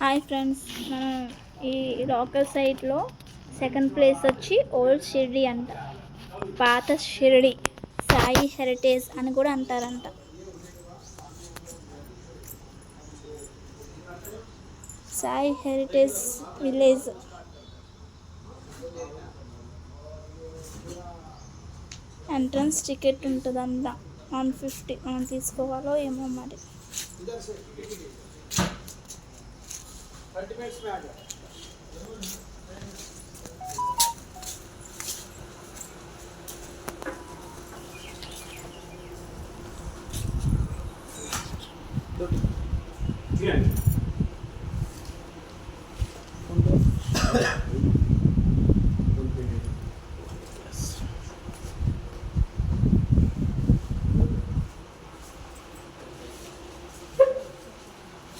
Hi friends, మనం ఈ rocker సైట్లో సెకండ్ ప్లేస్ వచ్చి ఓల్డ్ షిరిడి అంట. పాత షిరిడి సాయి హెరిటేజ్ అని కూడా అంటారంట. Sai heritage village. Entrance ticket ఉంటుందంట 150. మనం తీసుకోవాలో ఏమో మరి.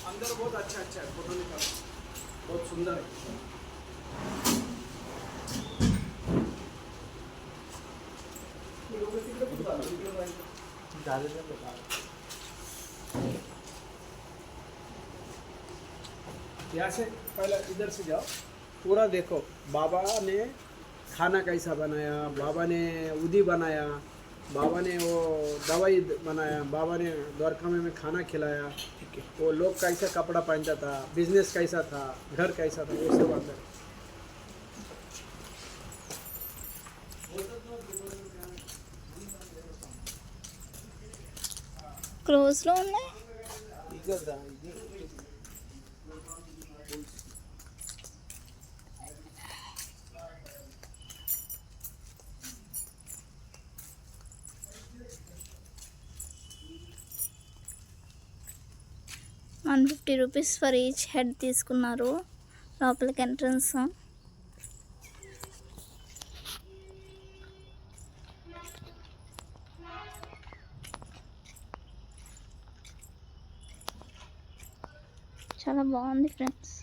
अंदर बहुत अच्छा अच्छा है, फोटो निकालो, बहुत सुंदर है। यहाँ से पहले इधर से जाओ, पूरा देखो बाबा ने खाना कैसा बनाया, बाबा ने उदी बनाया, बाबा ने वो दवाई बनाया, बाबा ने द्वारका में खाना खिलाया, वो लोग कैसा कपड़ा पहनता था, बिजनेस कैसा था, घर कैसा था, वो सब अंदर। క్లోజ్లో ఉన్నాయి. ₹150 ఫర్ ఈచ్ హెడ్ తీసుకున్నారు. లోపలికి ఎంట్రన్స్. చాలా బాగుంది ఫ్రెండ్స్.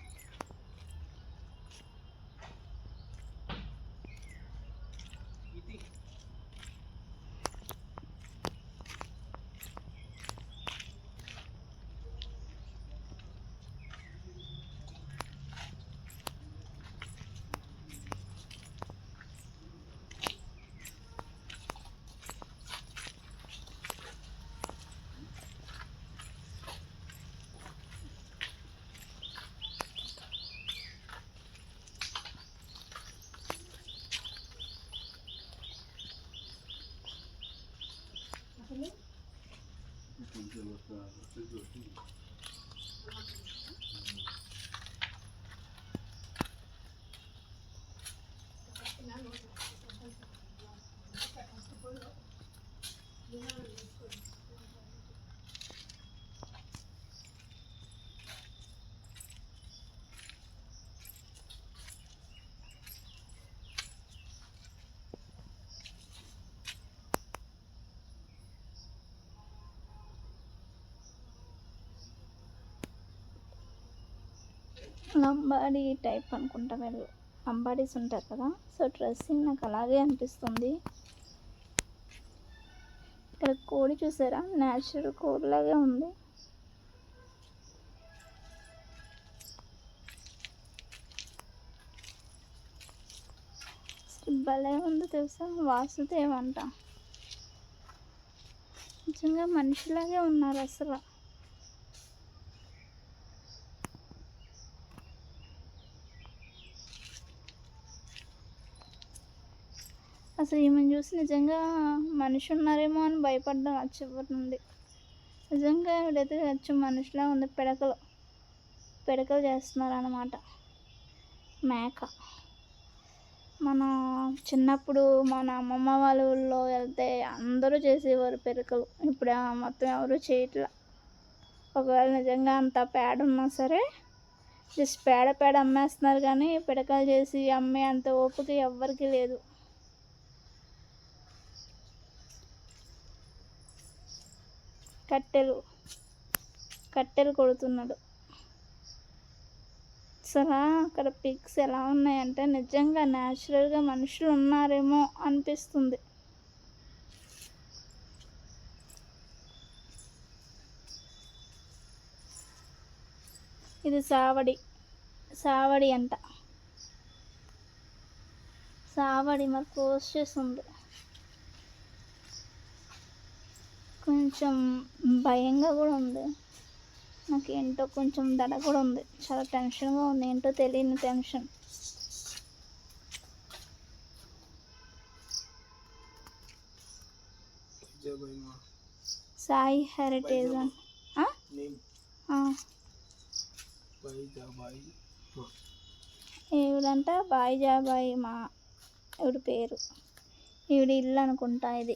లంబాడీ టైప్ అనుకుంటా, వీళ్ళు లంబాడీస్ ఉంటారు కదా. సో డ్రెస్సింగ్ నాకు అలాగే అనిపిస్తుంది. ఇక్కడ కోడి చూసారా, న్యాచురల్ కోడిలాగే ఉంది. భలే ఉంది తెలుసా. వాసుదేవ్ అంట. నిజంగా మనిషిలాగే ఉన్నారు అసలు. అసలు ఈమెను చూసి నిజంగా మనిషి ఉన్నారేమో అని భయపడ్డాం చివరి నుండి. నిజంగా ఇవిడైతే వచ్చి మనిషిలా ఉంది. పిడకలు చేస్తున్నారు అన్నమాట. మేక. మన చిన్నప్పుడు మన అమ్మమ్మ వాళ్ళ ఊళ్ళో వెళ్తే అందరూ చేసేవారు పిడకలు. ఇప్పుడు మొత్తం ఎవరు చేయట్లా. ఒకవేళ నిజంగా అంత పేడ ఉన్నా సరే జస్ట్ పేడ అమ్మేస్తున్నారు, కానీ పిడకలు చేసి అమ్మే అంత ఓపిక ఎవ్వరికి లేదు. కట్టెలు కొడుతున్నాడు. అసలు అక్కడ పిక్స్ ఎలా ఉన్నాయంటే నిజంగా న్యాచురల్గా మనుషులు ఉన్నారేమో అనిపిస్తుంది. ఇది సావడి, సావడి అంట. సావడి మరి క్లోజ్ చేస్తుంది. కొంచెం భయంగా కూడా ఉంది నాకేంటో, కొంచెం దడ కూడా ఉంది, చాలా టెన్షన్గా ఉంది, ఏంటో తెలియని టెన్షన్. సాయి హెరిటేజ్ అని ఈవిడంట బాయిజాబాయి, మా ఈవిడ పేరు, ఈవిడ ఇల్లు అనుకుంటా ఇది.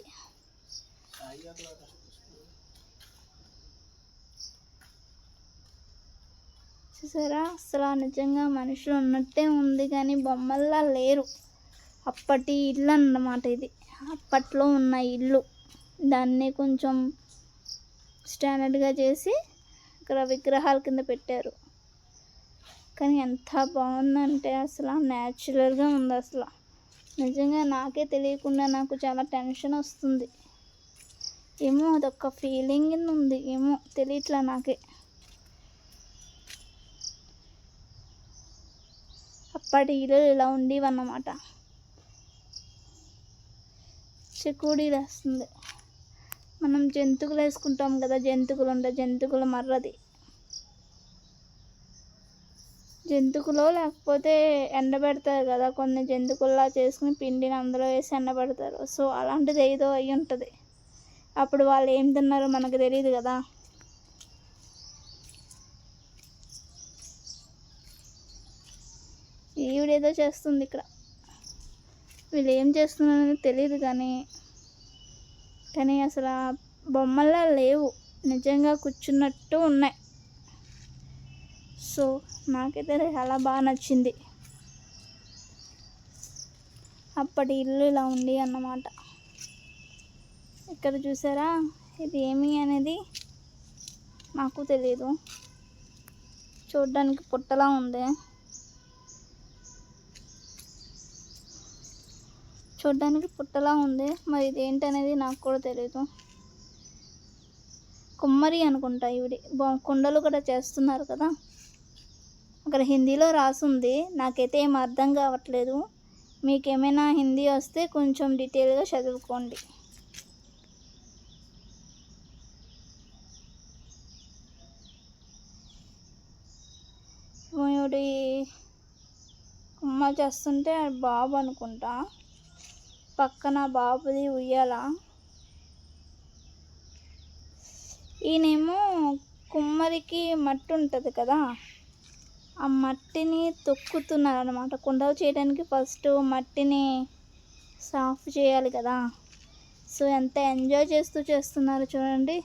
చూసారా, అసలు నిజంగా మనుషులు ఉన్నట్టే ఉంది కానీ బొమ్మల్లా లేరు. అప్పటి ఇల్లు అన్నమాట ఇది, అప్పట్లో ఉన్న ఇల్లు. దాన్ని కొంచెం స్టాండర్డ్గా చేసి ఇక్కడ విగ్రహాల కింద పెట్టారు. కానీ ఎంత బాగుందంటే అసలు న్యాచురల్గా ఉంది. అసలు నిజంగా నాకే తెలియకుండా నాకు చాలా టెన్షన్ వస్తుంది. ఏమో అదొక ఫీలింగ్ ఉంది, ఏమో తెలియట్లా నాకే. అప్పటి ఇల్లు ఇలా ఉండేవన్నమాట. చెకుడీలు వేస్తుంది. మనం జంతువులు వేసుకుంటాం కదా, జంతువులు ఉండే జంతువుల మర్రది. జంతువులో లేకపోతే ఎండబెడతారు కదా, కొన్ని జంతువుల్లా చేసుకుని పిండిని అందులో వేసి ఎండబెడతారు. సో అలాంటిది ఏదో అయి ఉంటుంది. అప్పుడు వాళ్ళు ఏం తిన్నారో మనకు తెలియదు కదా. ఈవిడేదో చేస్తుంది ఇక్కడ, వీళ్ళు ఏం చేస్తున్నారని తెలియదు కానీ అసలు బొమ్మల్లా లేవు, నిజంగా కూర్చున్నట్టు ఉన్నాయి. సో నాకైతే చాలా బాగా నచ్చింది. అప్పటి ఇల్లు ఇలా ఉంది అన్నమాట. ఇక్కడ చూసారా, ఇది ఏమి అనేది నాకు తెలియదు. చూడడానికి పుట్టలా ఉంది, మరి ఇదేంటి అనేది నాకు కూడా తెలియదు. కుమ్మరి అనుకుంటా ఈవిడి. కుండలు కూడా చేస్తున్నారు కదా. అక్కడ హిందీలో రాసుంది, నాకైతే ఏం అర్థం కావట్లేదు. మీకేమైనా హిందీ వస్తే కొంచెం డీటెయిల్గా చదువుకోండి. ఈవిడి కుమ్మ చేస్తుంటే బాబు అనుకుంటా, పక్కన బాబుది ఉయ్యాల. ఈయనేమో కుమ్మరికి మట్టి ఉంటుంది కదా, ఆ మట్టిని తొక్కుతున్నారు అనమాట. కుండలు చేయడానికి ఫస్ట్ మట్టిని సాఫ్ చేయాలి కదా. సో ఎంత ఎంజాయ్ చేస్తూ చేస్తున్నారు చూడండి.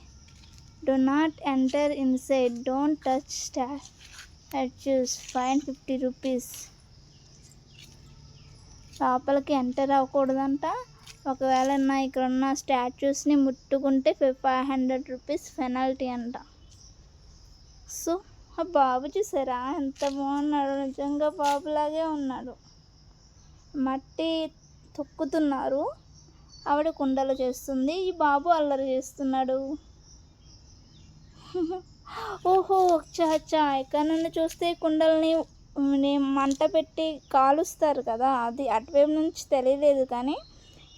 Do not enter inside, don't touch statues, fine 50 rupees. లోపలికి ఎంటర్ అవ్వకూడదంట. ఒకవేళ ఇక్కడ ఉన్న స్టాచ్యూస్ని ముట్టుకుంటే 500 రూపీస్ పెనాల్టీ అంట. సో ఆ బాబు చూసారా ఎంత బాగున్నాడు, నిజంగా బాబులాగే ఉన్నాడు. మట్టి తొక్కుతున్నారు, ఆవిడ కుండలు చేస్తుంది, ఈ బాబు అల్లరి చేస్తున్నాడు. ఓహో చా ఇక్కడ నుండి చూస్తే కుండల్ని మంట పెట్టి కాలుస్తారు కదా, అది అటువైపు నుంచి తెలియలేదు. కానీ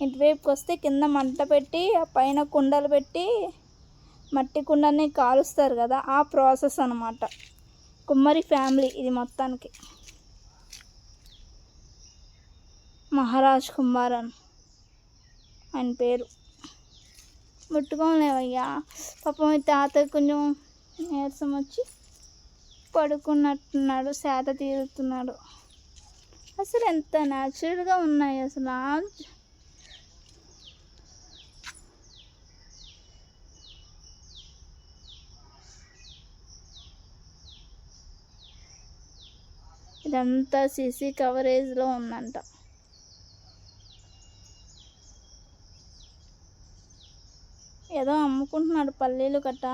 ఇటువైపుకి వస్తే కింద మంట పెట్టి ఆ పైన కుండలు పెట్టి మట్టి కుండని కాలుస్తారు కదా, ఆ ప్రాసెస్ అన్నమాట. కుమ్మరి ఫ్యామిలీ ఇది మొత్తానికి. మహారాజ్ కుమారన్ ఆయన పేరు. ముట్టుకోలేవయ్యా పాపం. ఈ తాత కొంచెం నీరసం వచ్చి పడుకున్నట్టున్నాడు, సేద తీరుతున్నాడు. అసలు ఎంత న్యాచురల్గా ఉన్నాయి అసలు. ఇదంతా సీసీ కవరేజ్లో ఉందంట. ఏదో అమ్ముకుంటున్నాడు పల్లీలు గట్ట,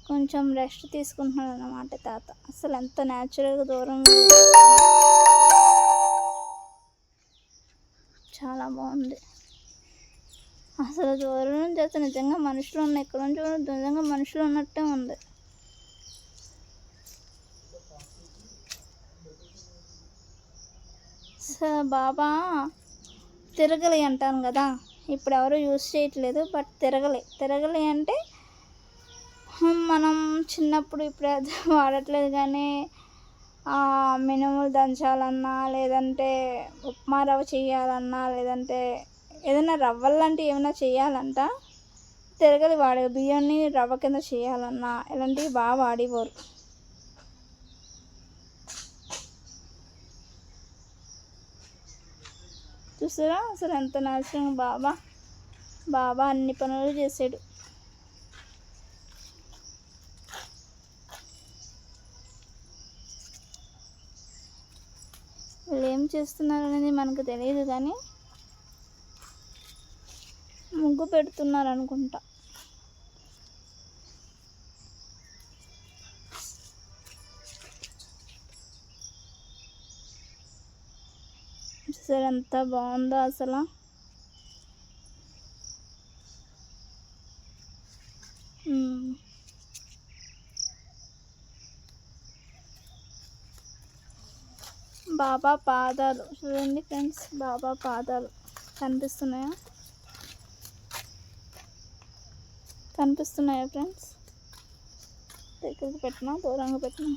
కొంచెం రెస్ట్ తీసుకుంటున్నాడు అన్నమాట తాత. అసలు ఎంత న్యాచురల్గా దూరం, చాలా బాగుంది. అసలు దూరం నుంచి అయితే నిజంగా మనుషులు ఉన్నాయి. ఇక్కడ నుంచి నిజంగా మనుషులు ఉన్నట్టే ఉంది. బాబా తిరగలి అంటాను కదా, ఇప్పుడు ఎవరు యూజ్ చేయట్లేదు, బట్ తిరగలి అంటే మనం చిన్నప్పుడు ఇప్పుడు అది వాడట్లేదు కానీ మినుములు దంచాలన్నా, లేదంటే ఉప్మా రవ్వ చేయాలన్నా, లేదంటే ఏదైనా రవ్వలు లాంటివి ఏమైనా చేయాలంట తిరగలి వాడే, బియ్యాన్ని రవ్వ కింద చేయాలన్నా ఇలాంటివి బాగా వాడేవారు. చూసారా అసలు ఎంత నాశనం. బాబా అన్ని పనులు చేసాడు. వీళ్ళు ఏం చేస్తున్నారు అనేది మనకు తెలియదు కానీ ముగ్గు పెడుతున్నారు అనుకుంటా. చూసారు ఎంత బాగుందో అసలు. బాబా పాదాలు చూడండి ఫ్రెండ్స్, బాబా పాదాలు కనిపిస్తున్నాయా ఫ్రెండ్స్? దగ్గరికి పెట్టినా దూరంగా పెట్టినా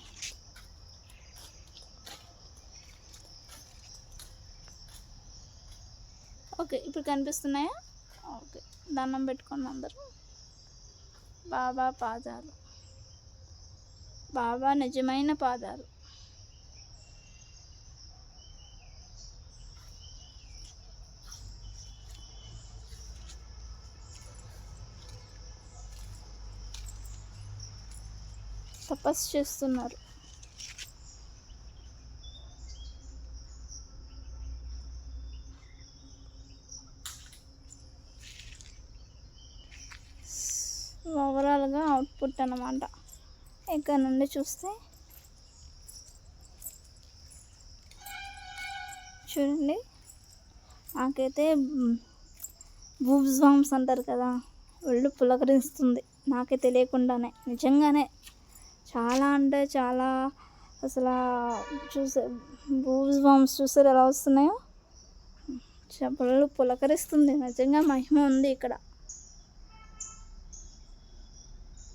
ఓకే, ఇప్పుడు కనిపిస్తున్నాయా? ఓకే, దండం పెట్టుకోండి అందరూ. బాబా పాదాలు, బాబా నిజమైన పాదాలు. తపస్సు చేస్తున్నారు. ఓవరాల్గా అవుట్పుట్ అన్నమాట. ఇక్కడ నుండి చూస్తే చూడండి, నాకైతే బూబ్స్ బాంబ్స్ అంటారు కదా, ఒళ్ళు పులకరిస్తుంది నాకే తెలియకుండానే. నిజంగానే చాలా అంటే చాలా అసలు చూసే బూబ్స్ బాంబ్స్ చూసారు ఎలా వస్తున్నాయో. ఒళ్ళు పులకరిస్తుంది. నిజంగా మహిమ ఉంది ఇక్కడ,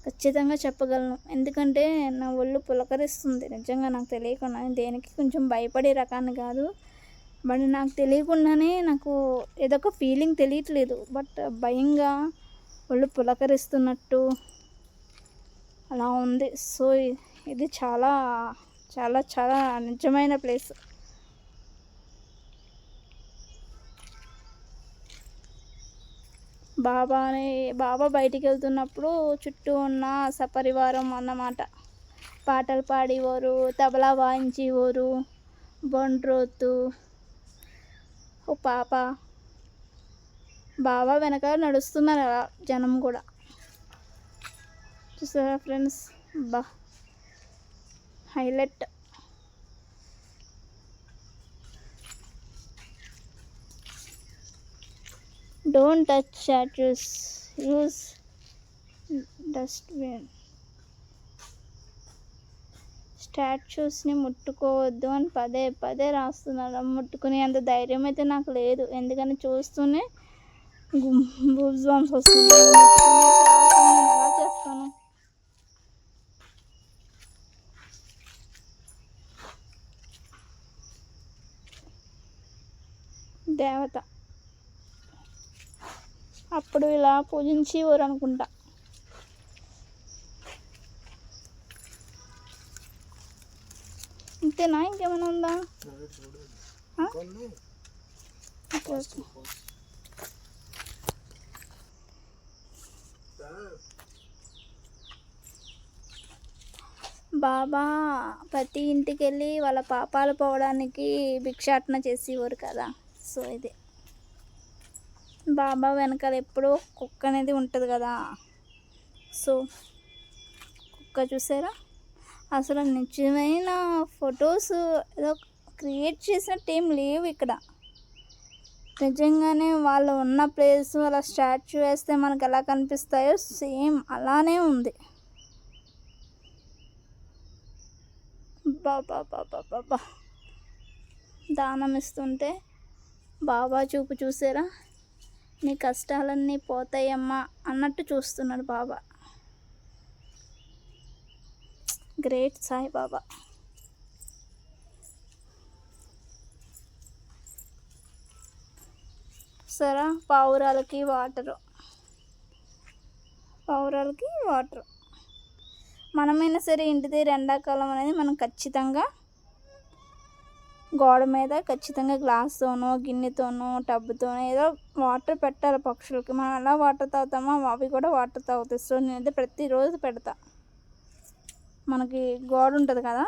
ఖచ్చితంగా చెప్పగలను. ఎందుకంటే నా ఒళ్ళు పులకరిస్తుంది నిజంగా, నాకు తెలియకుండా. దేనికి కొంచెం భయపడే రకాన్ని కాదు, బట్ నాకు తెలియకుండానే నాకు ఏదో ఒక ఫీలింగ్ తెలియట్లేదు, బట్ భయంగా ఒళ్ళు పులకరిస్తున్నట్టు అలా ఉంది. సో ఇది చాలా చాలా చాలా నిజమైన ప్లేస్. బాబా బయటికి వెళ్తున్నప్పుడు చుట్టూ ఉన్న సపరివారం అన్నమాట పాటలు పాడేవారు, తబలా వాయించేవారు, బొండ్రోతు, ఓ పాప. బాబా వెనకాల నడుస్తున్నారు అలా జనం కూడా. చూసారా friends, highlight. Don't touch statues, use dustbin. స్టాచ్యూస్ని ముట్టుకోవద్దు అని పదే పదే రాస్తున్నారు. ముట్టుకునే అంత ధైర్యం అయితే నాకు లేదు, ఎందుకని చూస్తూనే బూబ్స్ బాంబ్స్ వస్తున్నాయి. ఎలా చేస్తాను? దేవత అప్పుడు ఇలా పూజించేవారు అనుకుంటా. ఇంతేనా, ఇంకేమైనా ఉందా? బాబా ప్రతి ఇంటికి వెళ్ళి వాళ్ళ పాపాలు పోవడానికి భిక్షాటన చేసేవారు కదా. సో ఇది బాబా వెనకాల ఎప్పుడూ కుక్క అనేది ఉంటుంది కదా. సో కుక్క చూసారా, అసలు నిజమైన ఫొటోస్ ఏదో క్రియేట్ చేసినట్టు ఏం లేవు ఇక్కడ. నిజంగానే వాళ్ళు ఉన్న ప్లేస్ అలా స్టాచ్యూ వేస్తే మనకు ఎలా కనిపిస్తాయో సేమ్ అలానే ఉంది. బాబా దానం ఇస్తుంటే బాబా చూపు చూసారా, నీ కష్టాలన్నీ పోతాయమ్మా అన్నట్టు చూస్తున్నాడు బాబా. గ్రేట్ సాయిబాబా. సరే పావురాలకి వాటరు, మనమైనా సరే ఇంటి దగ్గర ఎండాకాలం అనేది మనం ఖచ్చితంగా గోడ మీద ఖచ్చితంగా గ్లాస్తోనో గిన్నెతోనో టబ్తోనో ఏదో వాటర్ పెట్టాలి పక్షులకి. మనం ఎలా వాటర్ తాగుతామో అవి కూడా వాటర్ తాగుతాయి. సో నేనైతే ప్రతిరోజు పెడతా. మనకి గోడ ఉంటుంది కదా,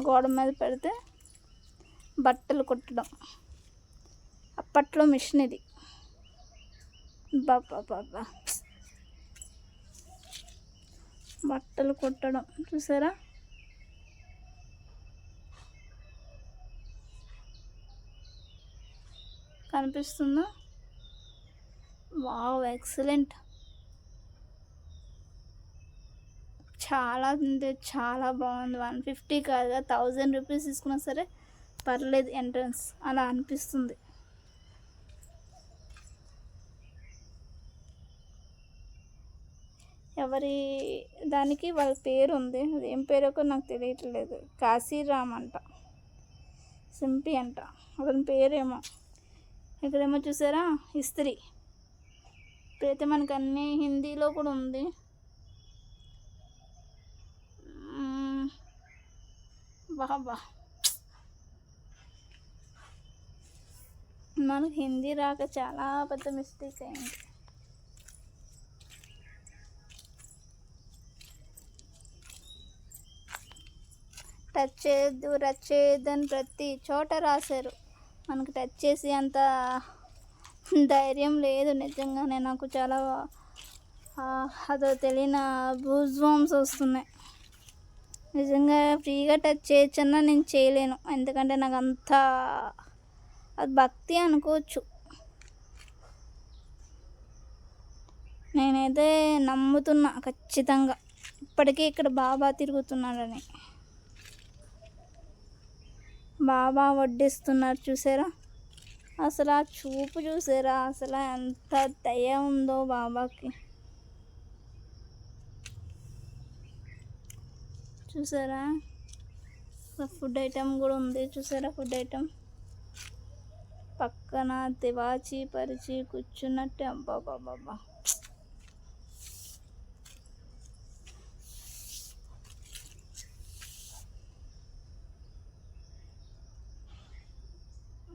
గోడ మీద పెడితే బట్టలు కుట్టడం అప్పట్లో మిషన్ ఇది. బాబా బట్టలు కుట్టడం చూసారా, కనిపిస్తుందా? Wow, excellent. చాలా అంటే చాలా బాగుంది. 150 కాదుగా 1000 రూపీస్ తీసుకున్నా సరే పర్లేదు, ఎంట్రన్స్ అలా అనిపిస్తుంది. ఎవరి దానికి వాళ్ళ పేరు ఉంది, అది ఏం పేరో నాకు తెలియట్లేదు. కాశీరామ్ అంట, సింపి అంట అతని పేరేమో. ఇక్కడేమో చూసారా ఇస్త్రీ. ఇప్పుడైతే మనకు అన్నీ హిందీలో కూడా ఉంది. బాబా మనకు హిందీ రాక చాలా పెద్ద మిస్టేక్ అయింది. టచ్ చేయొద్దు, రచ్ చేయొద్దు అని ప్రతి చోట రాశారు. మనకు టచ్ చేసి అంత ధైర్యం లేదు నిజంగానే. నాకు చాలా అదో తెలియని గూస్బంప్స్ వస్తున్నాయి. నిజంగా ఫ్రీగా టచ్ చేయొచ్చన్నా నేను చేయలేను, ఎందుకంటే నాకు అంత అది భక్తి అనుకోవచ్చు. నేనైతే నమ్ముతున్నా ఖచ్చితంగా, ఇప్పటికీ ఇక్కడ బాబా తిరుగుతున్నాడని. బాబా వడ్డిస్తున్నారు చూసారా, అసలు ఆ చూపు చూసారా, అసలు ఎంత దయ ఉందో బాబాకి. చూసారా ఫుడ్ ఐటమ్ కూడా ఉంది, చూసారా ఫుడ్ ఐటమ్ పక్కన తివాచి పరిచి కూర్చున్నట్టే. అబ్బా బాబా,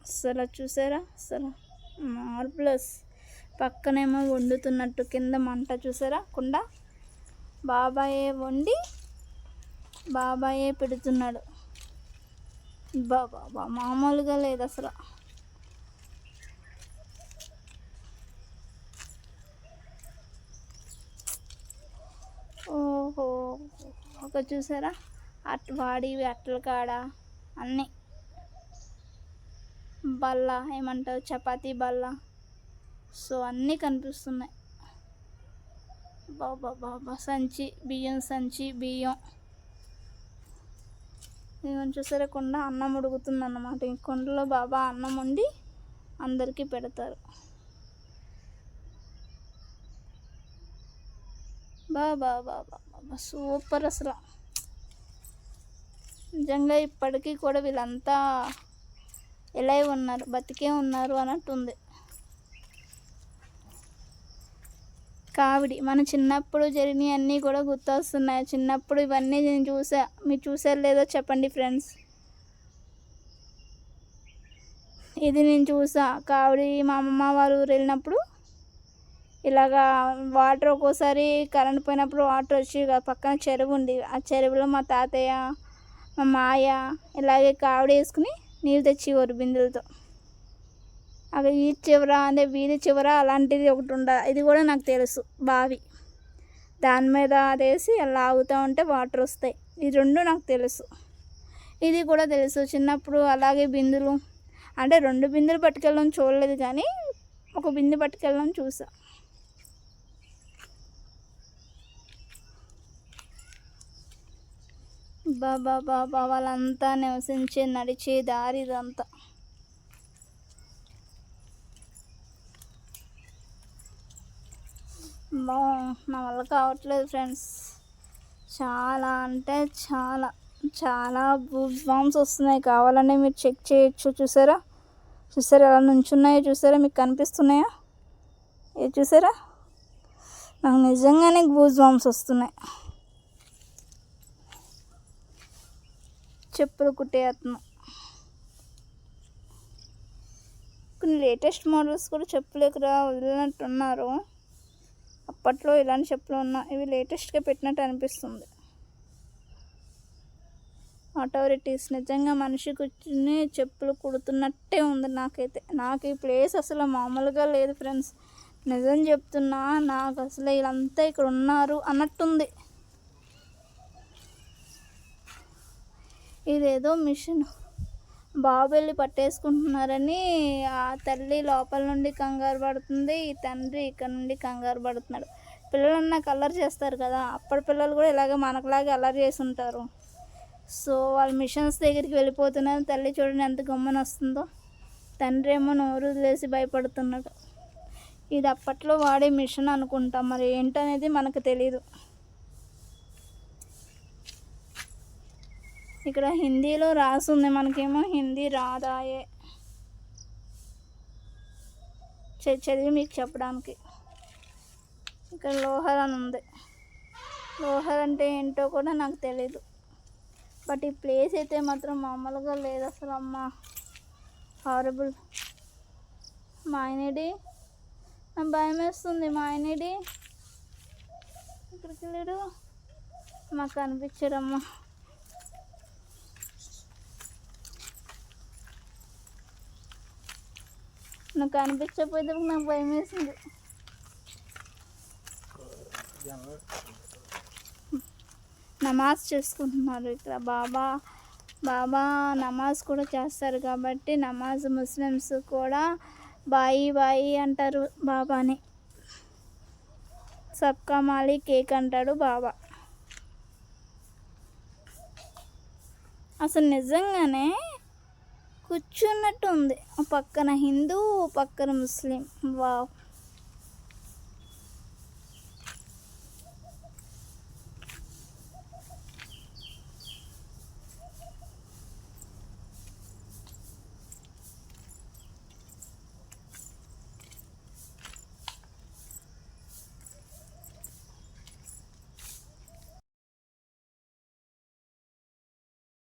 అసలు చూసారా, అసలు మార్బులస్. పక్కనేమో వండుతున్నట్టు, కింద మంట చూసారా కుండ, బాబాయే వండి బాబాయే పెడుతున్నాడు. బాబా మామూలుగా లేదు అసలు. ఓహో, ఒక చూసారా వాడివి అట్టల కాడ అన్నీ బల్ల ఏమంటారు, చపాతీ బల్ల. సో అన్నీ కనిపిస్తున్నాయి. బాబా సంచి బియ్యం, సంచి బియ్యం. ఇవన్నీ చూసారా కుండ, అన్నం ఉడుకుతుంది అన్నమాట. ఈ కుండలో బాబా అన్నం వండి అందరికీ పెడతారు. బాబా సూపర్ అసలు. నిజంగా ఇప్పటికీ కూడా వీళ్ళంతా ఎలా ఉన్నారు, బతికే ఉన్నారు అన్నట్టుంది. కావిడి మన చిన్నప్పుడు జరిగినవి అన్నీ కూడా గుర్తొస్తున్నాయి. చిన్నప్పుడు ఇవన్నీ నేను చూసా, మీరు చూసారు లేదో చెప్పండి ఫ్రెండ్స్. ఇది నేను చూసా కావిడి, మా అమ్మమ్మ వాళ్ళ ఊరు వెళ్ళినప్పుడు ఇలాగా వాటర్, ఒక్కోసారి కరెంట్ పోయినప్పుడు వాటర్ వచ్చి పక్కన చెరువు ఉంది, ఆ చెరువులో మా తాతయ్య మా మాయ ఇలాగే కావిడి వేసుకుని నీళ్ళు తెచ్చేవారు బిందెలతో. అక్కడ ఈ చివర అంటే వీధి చివర అలాంటిది ఒకటి ఉండాలి, ఇది కూడా నాకు తెలుసు. బావి దాని మీద అదేసి అలా ఆగుతూ ఉంటే వాటర్ వస్తాయి. ఈ రెండు నాకు తెలుసు, ఇది కూడా తెలుసు. చిన్నప్పుడు అలాగే బిందులు, అంటే 2 బిందెలు పట్టుకెళ్ళడం చూడలేదు కానీ ఒక బిందె పట్టుకెళ్ళడం చూసా. బాబా బాబా వాళ్ళంతా నివసించే నడిచే దారి ఇదంతా. బా నా వల్ల కావట్లేదు ఫ్రెండ్స్. చాలా అంటే చాలా చాలా గూస్ బాంబ్స్ వస్తున్నాయి. కావాలంటే మీరు చెక్ చేయొచ్చు. చూసారా ఎలా నుంచున్నాయో చూసారా? మీకు కనిపిస్తున్నాయా? ఇది చూసారా? నాకు నిజంగానే గూస్ బాంబ్స్ వస్తున్నాయి. చెప్పులు కుట్టే అతను కొన్ని లేటెస్ట్ మోడల్స్ కూడా చెప్పులకు వదిలినట్టున్నారు. అప్పట్లో ఇలాంటి చెప్పులు ఉన్నాయి. ఇవి లేటెస్ట్గా పెట్టినట్టు అనిపిస్తుంది. అథారిటీస్ నిజంగా మనిషి కూర్చుని చెప్పులు కుడుతున్నట్టే ఉంది నాకైతే. నాకు ఈ ప్లేస్ అసలు మామూలుగా లేదు ఫ్రెండ్స్. నిజం చెప్తున్నా, నాకు అసలు వీళ్ళంతా ఇక్కడ ఉన్నారు అన్నట్టుంది. ఇదేదో మిషన్ బాబు వెళ్ళి పట్టేసుకుంటున్నారని ఆ తల్లి లోపల నుండి కంగారు పడుతుంది, ఈ తండ్రి ఇక్కడ నుండి కంగారు పడుతున్నాడు. పిల్లలన్నా కలర్ చేస్తారు కదా, అప్పటి పిల్లలు కూడా ఇలాగ మనకులాగే అల్లరి చేసి ఉంటారు. సో వాళ్ళ మిషన్స్ దగ్గరికి వెళ్ళిపోతున్నారు. తల్లి చూడండి ఎంత గమ్మన వస్తుందో, తండ్రి ఏమో నోరు వదిలేసి భయపడుతున్నాడు. ఇది అప్పట్లో వాడే మిషన్ అనుకుంటాం, మరి ఏంటనేది మనకు తెలీదు. ఇక్కడ హిందీలో రాసి ఉంది, మనకేమో హిందీ రాదాయే చదివి మీకు చెప్పడానికి. ఇక్కడ లోహర్ అని ఉంది. లోహర్ అంటే ఏంటో కూడా నాకు తెలీదు. బట్ ఈ ప్లేస్ అయితే మాత్రం మామూలుగా లేదు అసలు. అమ్మ హారబుల్. మా ఆయనేడి, నాకు భయం వేస్తుంది. మా ఆయనేడి ఇక్కడికి వెళ్ళాడు, మాకు కనిపించాడమ్మా. నాకు కనిపించకపోతే నాకు భయం వేసింది. నమాజ్ చేసుకుంటున్నారు ఇక్కడ. బాబా నమాజ్ కూడా చేస్తారు కాబట్టి నమాజ్ ముస్లిమ్స్ కూడా బాయి అంటారు బాబాని. సబ్కా మాలిక్ కేక్ అంటాడు బాబా. అసలు నిజంగానే కూర్చున్నట్టు ఉంది. పక్కన హిందూ, పక్కన ముస్లిం. వావ్.